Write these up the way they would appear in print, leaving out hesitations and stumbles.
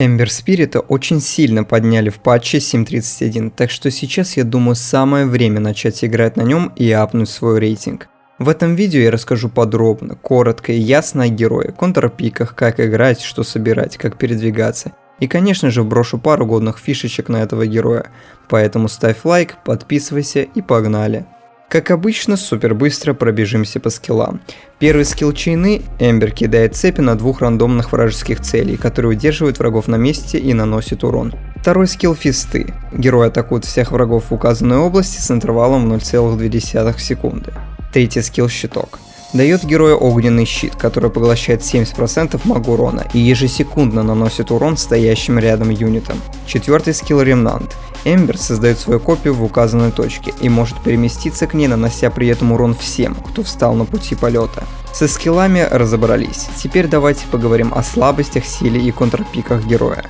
Эмбер Спирита очень сильно подняли в патче 7.31, так что сейчас я думаю самое время начать играть на нем и апнуть свой рейтинг. В этом видео я расскажу подробно, коротко и ясно о герое, контрпиках, как играть, что собирать, как передвигаться. И конечно же вброшу пару годных фишечек на этого героя. Поэтому ставь лайк, подписывайся и погнали. Как обычно, супер быстро пробежимся по скиллам. Первый скилл чайны – Эмбер кидает цепи на двух рандомных вражеских целей, которые удерживают врагов на месте и наносит урон. Второй скилл фисты. Герой атакует всех врагов в указанной области с интервалом 0,2 секунды. Третий скилл щиток. Дает герою огненный щит, который поглощает 70% маг урона и ежесекундно наносит урон стоящим рядом юнитам. Четвертый скилл ремнант. Эмбер создает свою копию в указанной точке и может переместиться к ней, нанося при этом урон всем, кто встал на пути полета. Со скиллами разобрались. Теперь давайте поговорим о слабостях, силе и контрпиках героя.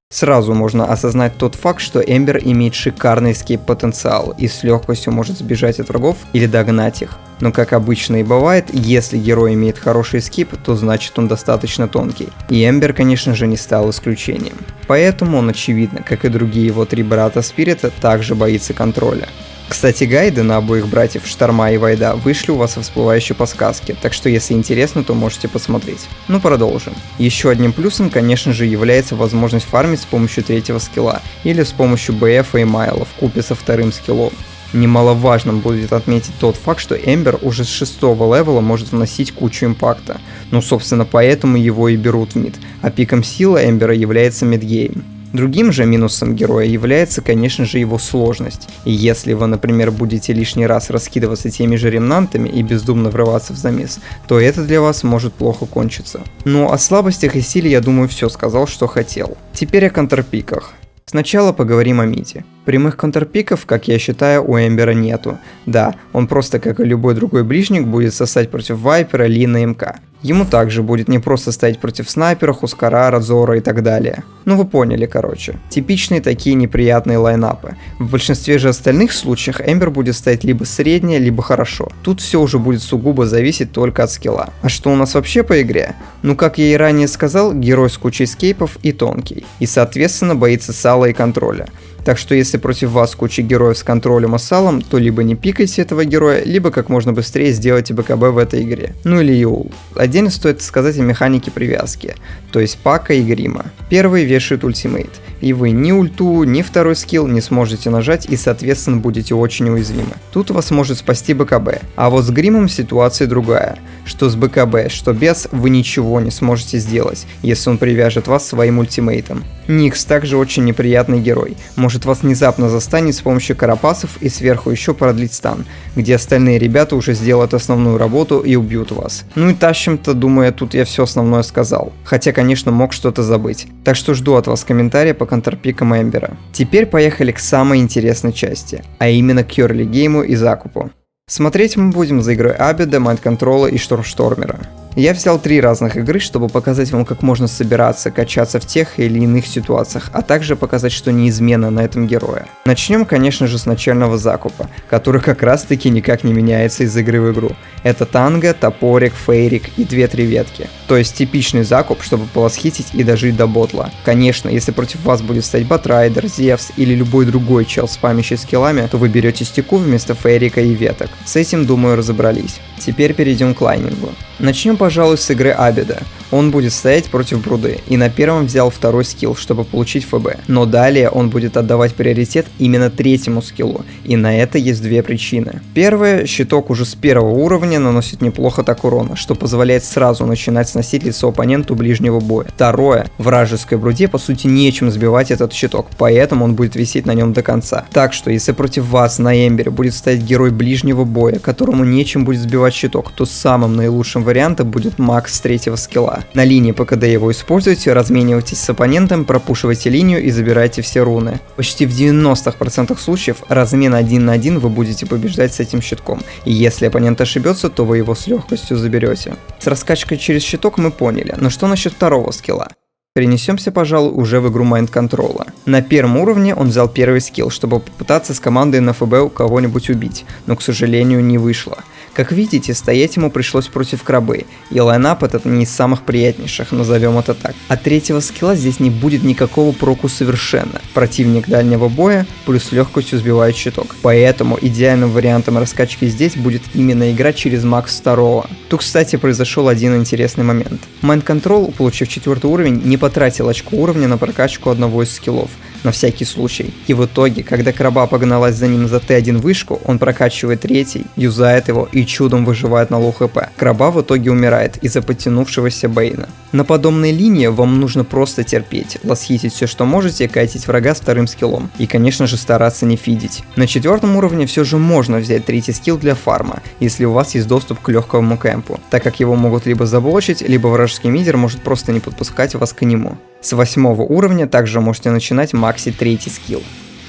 Сразу можно осознать тот факт, что Эмбер имеет шикарный эскейп-потенциал и с легкостью может сбежать от врагов или догнать их. Но как обычно и бывает, если герой имеет хороший эскейп, то значит он достаточно тонкий. И Эмбер, конечно же, не стал исключением. Поэтому он, очевидно, как и другие его три брата Спирита, также боится контроля. Кстати, гайды на обоих братьев Шторма и Вайда вышли у вас в всплывающей подсказке, так что если интересно, то можете посмотреть. Ну продолжим. Еще одним плюсом, конечно же, является возможность фармить с помощью третьего скилла или с помощью БФ и Майла вкупе со вторым скиллом. Немаловажным будет отметить тот факт, что Эмбер уже с 6-го левела может вносить кучу импакта. Ну собственно поэтому его и берут в мид, а пиком силы Эмбера является мидгейм. Другим же минусом героя является, конечно же, его сложность. И если вы, например, будете лишний раз раскидываться теми же ремнантами и бездумно врываться в замес, то это для вас может плохо кончиться. Но о слабостях и силе я думаю все сказал, что хотел. Теперь о контрпиках. Сначала поговорим о миде. Прямых контрпиков, как я считаю, у Эмбера нету. Да, он просто, как и любой другой ближник, будет сосать против Вайпера, Лина и МК. Ему также будет не просто стоять против снайпера, Хускара, Разора и так далее. Ну вы поняли, короче. Типичные такие неприятные лайнапы. В большинстве же остальных случаев Эмбер будет стоять либо средне, либо хорошо. Тут все уже будет сугубо зависеть только от скилла. А что у нас вообще по игре? Ну как я и ранее сказал, герой с кучей скейпов и тонкий. И соответственно боится сала и контроля. Так что если против вас куча героев с контролем и салом, то либо не пикайте этого героя, либо как можно быстрее сделайте БКБ в этой игре. Ну или Юл. Отдельно стоит сказать о механике привязки, то есть пака и грима. Первый вешает ультимейт, и вы ни ульту, ни второй скилл не сможете нажать и соответственно будете очень уязвимы. Тут вас может спасти БКБ, а вот с гримом ситуация другая. Что с БКБ, что без, вы ничего не сможете сделать, если он привяжет вас своим ультимейтом. Никс также очень неприятный герой, может вас внезапно застанет с помощью карапасов и сверху еще продлить стан, где остальные ребята уже сделают основную работу и убьют вас. Ну и тащим-то, думаю, тут я все основное сказал, хотя конечно мог что-то забыть, так что жду от вас комментария по контрпикам Эмбера. Теперь поехали к самой интересной части, а именно к Early гейму и закупу. Смотреть мы будем за игрой Абида, Майндконтрола и Штормштормера. Я взял 3 разных игры, чтобы показать вам, как можно собираться, качаться в тех или иных ситуациях, а также показать, что неизменно на этом герое. Начнем, конечно же, с начального закупа, который как раз таки никак не меняется из игры в игру. Это танго, топорик, фейрик и 2-3 ветки. То есть типичный закуп, чтобы полосхитить и дожить до ботла. Конечно, если против вас будет стоять Батрайдер, Зевс или любой другой чел, спамящий скиллами, то вы берете стеку вместо фейрика и веток. С этим, думаю, разобрались. Теперь перейдем к лайнингу. Начнем, пожалуй, с игры Абида. Он будет стоять против Бруды и на первом взял второй скилл, чтобы получить ФБ. Но далее он будет отдавать приоритет именно третьему скиллу, и на это есть 2 причины. Первое, щиток уже с 1-го уровня наносит неплохо так урона, что позволяет сразу начинать сносить лицо оппоненту ближнего боя. Второе, вражеской Бруде по сути нечем сбивать этот щиток, поэтому он будет висеть на нем до конца. Так что если против вас на Эмбере будет стоять герой ближнего боя, которому нечем будет сбивать щиток, то самым наилучшим вариантом будет маг с 3-го скилла. На линии ПКД его используйте, разменивайтесь с оппонентом, пропушивайте линию и забирайте все руны. Почти в 90% случаев размен 1 на 1 вы будете побеждать с этим щитком, и если оппонент ошибется, то вы его с легкостью заберете. С раскачкой через щиток мы поняли, но что насчет второго скилла? Перенесемся, пожалуй, уже в игру Майндконтрола. На первом уровне он взял первый скилл, чтобы попытаться с командой на ФБ у кого-нибудь убить, но, к сожалению, не вышло. Как видите, стоять ему пришлось против крабы, и лайнап этот не из самых приятнейших, назовем это так. От третьего скилла здесь не будет никакого проку совершенно. Противник дальнего боя плюс с легкостью сбивает щиток. Поэтому идеальным вариантом раскачки здесь будет именно игра через макс 2. Тут, кстати, произошел один интересный момент. Mind Control, получив 4 уровень, не потратил очко уровня на прокачку одного из скиллов, на всякий случай. И в итоге, когда краба погналась за ним за Т1 вышку, он прокачивает 3, юзает его и чудом выживает на лоу хп. Краба в итоге умирает из-за подтянувшегося Бейна. На подобной линии вам нужно просто терпеть, ласхитить все, что можете, кайтить врага с 2 скиллом. И, конечно же, стараться не фидить. На 4 уровне все же можно взять 3 скилл для фарма, если у вас есть доступ к легкому кемпу, так как его могут либо заблочить, либо вражеский мидер может просто не подпускать вас к нему. С 8 уровня также можете начинать максить 3 скилл.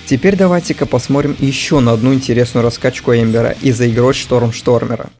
Теперь давайте-ка посмотрим еще на одну интересную раскачку Эмбера и заиграть Штормштормера.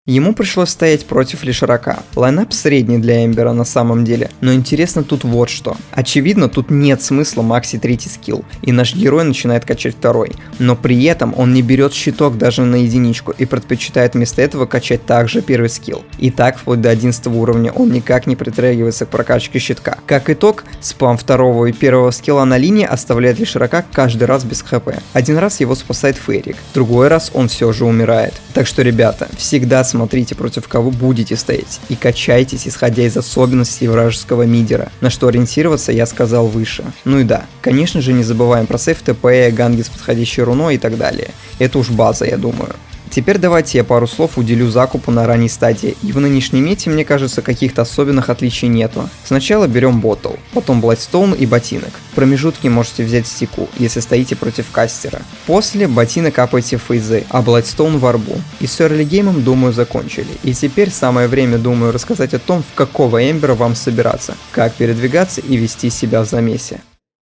Ему пришлось стоять против Лишрака. Лайнап средний для Эмбера на самом деле, но интересно тут вот что. Очевидно, тут нет смысла максить 3 скилл, и наш герой начинает качать 2, но при этом он не берет щиток даже на единичку и предпочитает вместо этого качать также 1 скилл. И так вплоть до 11 уровня он никак не притрагивается к прокачке щитка. Как итог, спам 2 и 1 скилла на линии оставляет Лишрака каждый раз без хп. Один раз его спасает Фейрик, другой раз он все же умирает. Так что, ребята, всегда смотрите, против кого будете стоять, и качайтесь, исходя из особенностей вражеского мидера. На что ориентироваться я сказал выше. Ну и да, конечно же не забываем про сейф ТП, ганги с подходящей руной и так далее. Это уж база, я думаю. Теперь давайте я пару слов уделю закупу на ранней стадии, и в нынешней мете, мне кажется, каких-то особенных отличий нету. Сначала берем ботл, потом Бладстоун и ботинок. В промежутке можете взять стику, если стоите против кастера. После ботинок капайте фейзы, а Бладстоун в арбу. И с early геймом, думаю, закончили. И теперь самое время, думаю, рассказать о том, в какого эмбера вам собираться, как передвигаться и вести себя в замесе.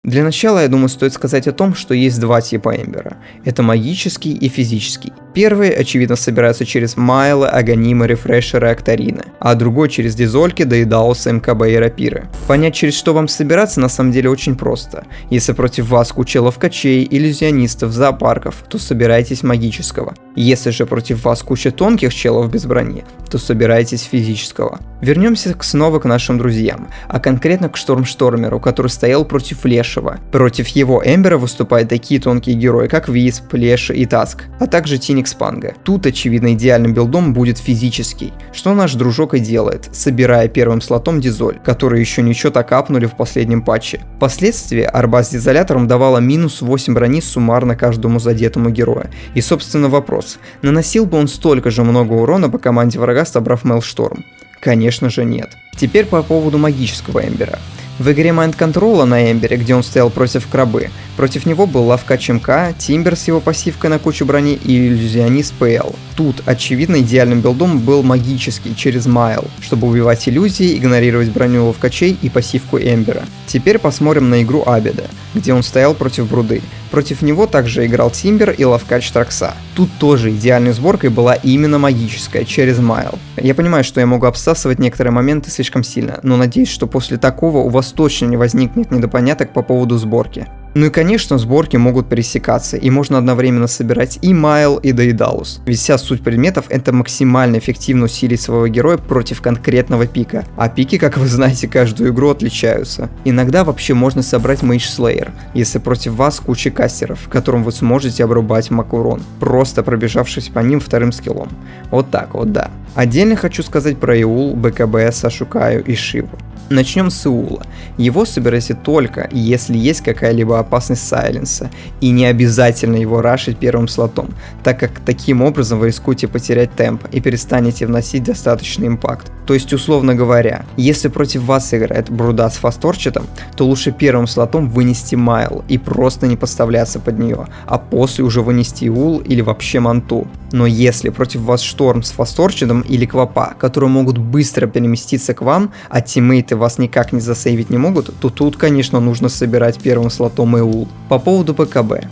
Для начала, я думаю, стоит сказать о том, что есть два типа эмбера. Это магический и физический. Первый, очевидно, собирается через Майлы, Аганима, Рефрешеры, Актарины, а другой через Дизольки, Дейдауса, МКБ и Рапиры. Понять, через что вам собираться, на самом деле очень просто. Если против вас куча ловкачей, иллюзионистов, зоопарков, то собирайтесь магического. Если же против вас куча тонких челов без брони, то собирайтесь физического. Вернемся снова к нашим друзьям, а конкретно к Штормштормеру, который стоял против Лешего. Против его эмбера выступают такие тонкие герои, как Висп, Леша и Таск, а также Тиникс Панга. Тут, очевидно, идеальным билдом будет физический, что наш дружок и делает, собирая первым слотом Дизоль, который еще ничего так апнули в последнем патче. Впоследствии арба с дизолятором давала минус 8 брони суммарно каждому задетому герою. И собственно вопрос, наносил бы он столько же много урона по команде врага, собрав Мейлшторм? Конечно же нет. Теперь по поводу магического эмбера. В игре Mind Control на эмбере, где он стоял против крабы, против него был лавкач МК, Тимбер с его пассивкой на кучу брони и иллюзионист ПЛ. Тут, очевидно, идеальным билдом был магический через Майл, чтобы убивать иллюзии, игнорировать броню лавкачей и пассивку эмбера. Теперь посмотрим на игру Абеда, где он стоял против Бруды. Против него также играл Тимбер и лавкач Тракса. Тут тоже идеальной сборкой была именно магическая, через Майл. Я понимаю, что я могу обсасывать некоторые моменты слишком сильно, но надеюсь, что после такого у вас точно не возникнет недопоняток по поводу сборки. Ну и конечно, сборки могут пересекаться, и можно одновременно собирать и Майл, и Дейдалус. Ведь вся суть предметов — это максимально эффективно усилить своего героя против конкретного пика. А пики, как вы знаете, каждую игру отличаются. Иногда вообще можно собрать Мейдж Слеер, если против вас куча кастеров, которым вы сможете обрубать макурон, просто пробежавшись по ним вторым скиллом. Вот так вот, да. Отдельно хочу сказать про Иул, БКБ, Сашукаю и Шиву. Начнем с Иула. Его собирайте только, если есть какая-либо опасность сайленса, и не обязательно его рашить первым слотом, так как таким образом вы рискуете потерять темп и перестанете вносить достаточный импакт. То есть, условно говоря, если против вас играет Бруда с фасторчетом, то лучше первым слотом вынести Майл и просто не подставляться под нее, а после уже вынести Иул или вообще Манту. Но если против вас Шторм с фасторчетом или Квапа, которые могут быстро переместиться к вам, а тиммейты вас никак не засейвить не могут, то тут, конечно, нужно собирать первым слотом Иул. По поводу БКБ.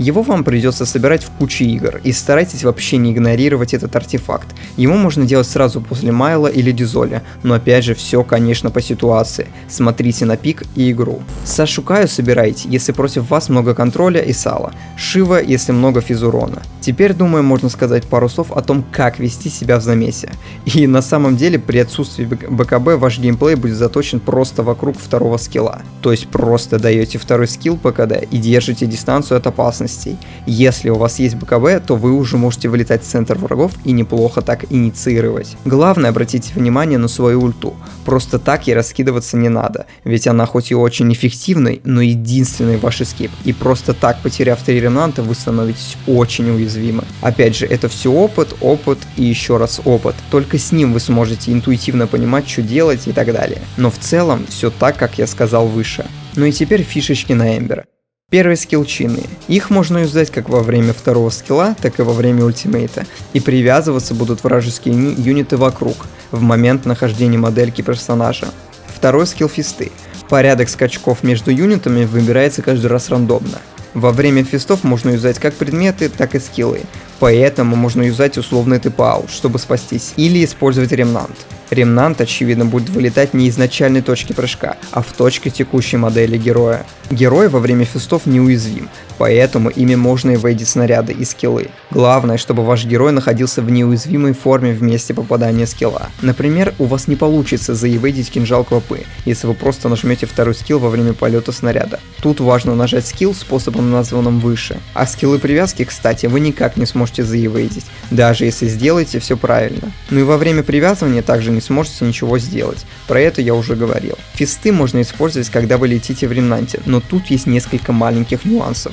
Его вам придется собирать в куче игр, и старайтесь вообще не игнорировать этот артефакт. Его можно делать сразу после Майла или Дизоля, но опять же все, конечно, по ситуации. Смотрите на пик и игру. Сашу Каю собирайте, если против вас много контроля и сала. Шива, если много физурона. Теперь, думаю, можно сказать пару слов о том, как вести себя в замесе. И на самом деле при отсутствии БКБ ваш геймплей будет заточен просто вокруг второго скилла. То есть просто даете второй скилл ПКД и держите дистанцию от опасностей. Если у вас есть БКБ, то вы уже можете вылетать в центр врагов и неплохо так инициировать. Главное, обратите внимание на свою ульту. Просто так ей раскидываться не надо, ведь она хоть и очень эффективный, но единственный ваш эскип. И просто так, потеряв 3 ремнанта, вы становитесь очень уязвимы. Опять же, это все опыт и еще раз опыт. Только с ним вы сможете интуитивно понимать, что делать и так далее. Но в целом все так, как я сказал выше. Ну и теперь фишечки на Эмбера. Первый скилл чинные. Их можно юзать как во время второго скилла, так и во время ультимейта. И привязываться будут вражеские юниты вокруг, в момент нахождения модельки персонажа. Второй скилл фисты. Порядок скачков между юнитами выбирается каждый раз рандомно. Во время фистов можно юзать как предметы, так и скиллы. Поэтому можно юзать условный ТП-аут, чтобы спастись, или использовать ремнант. Ремнант, очевидно, будет вылетать не из начальной точки прыжка, а в точке текущей модели героя. Герой во время фистов неуязвим, поэтому ими можно эвейдить снаряды и скиллы. Главное, чтобы ваш герой находился в неуязвимой форме в месте попадания скилла. Например, у вас не получится заэвейдить кинжал Клопы, если вы просто нажмете второй скилл во время полета снаряда. Тут важно нажать скилл способом, названным выше. А скиллы привязки, кстати, вы никак не сможете заэвейдить, даже если сделаете все правильно. Ну и во время привязывания также не сможете ничего сделать. Про это я уже говорил. Фисты можно использовать, когда вы летите в ремнанте, но тут есть несколько маленьких нюансов.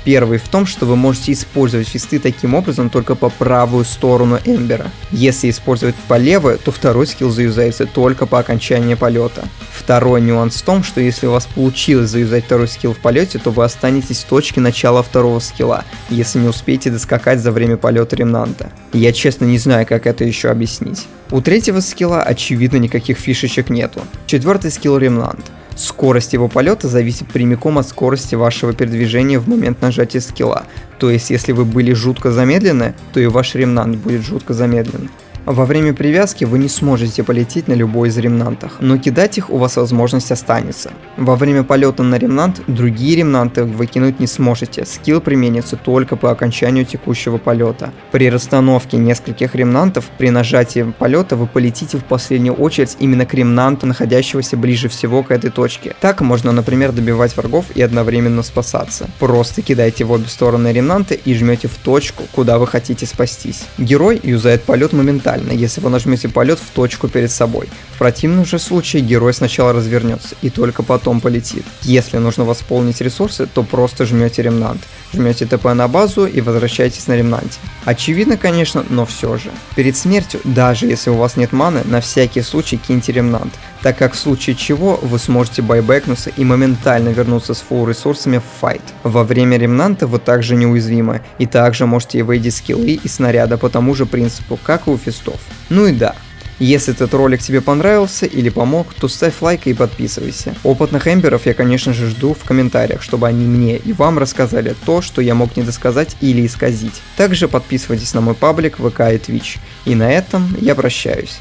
Первый в том, что вы можете использовать фисты таким образом только по правую сторону Эмбера. Если использовать по левой, то второй скилл заюзается только по окончании полета. Второй нюанс в том, что если у вас получилось заюзать второй скилл в полете, то вы останетесь в точке начала второго скилла, если не успеете доскакать за время полета ремнанта. Я честно не знаю, как это еще объяснить. У третьего скилла очевидно никаких фишечек нету. Четвертый скилл ремнант. Скорость его полета зависит прямиком от скорости вашего передвижения в момент нажатия скилла. То есть, если вы были жутко замедлены, то и ваш ремнант будет жутко замедлен. Во время привязки вы не сможете полететь на любой из ремнантов, но кидать их у вас возможность останется. Во время полета на ремнант другие ремнанты вы кинуть не сможете, скилл применится только по окончанию текущего полета. При расстановке нескольких ремнантов при нажатии полета вы полетите в последнюю очередь именно к ремнанту, находящегося ближе всего к этой точке. Так можно, например, добивать врагов и одновременно спасаться. Просто кидайте в обе стороны ремнанты и жмете в точку, куда вы хотите спастись. Герой юзает полет моментально, если вы нажмете полет в точку перед собой. В противном же случае герой сначала развернется и только потом полетит. Если нужно восполнить ресурсы, то просто жмете ремнант. Жмете ТП на базу и возвращаетесь на ремнанте. Очевидно, конечно, но все же. Перед смертью, даже если у вас нет маны, на всякий случай киньте ремнант, так как в случае чего вы сможете байбэкнуться и моментально вернуться с фулл ресурсами в файт. Во время ремнанта вы также неуязвимы и также можете эвейдить скиллы и снаряда по тому же принципу, как и у фистов. Ну и да. Если этот ролик тебе понравился или помог, то ставь лайк и подписывайся. Опытных эмберов я, конечно же, жду в комментариях, чтобы они мне и вам рассказали то, что я мог недосказать или исказить. Также подписывайтесь на мой паблик, ВК и Twitch. И на этом я прощаюсь.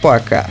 Пока!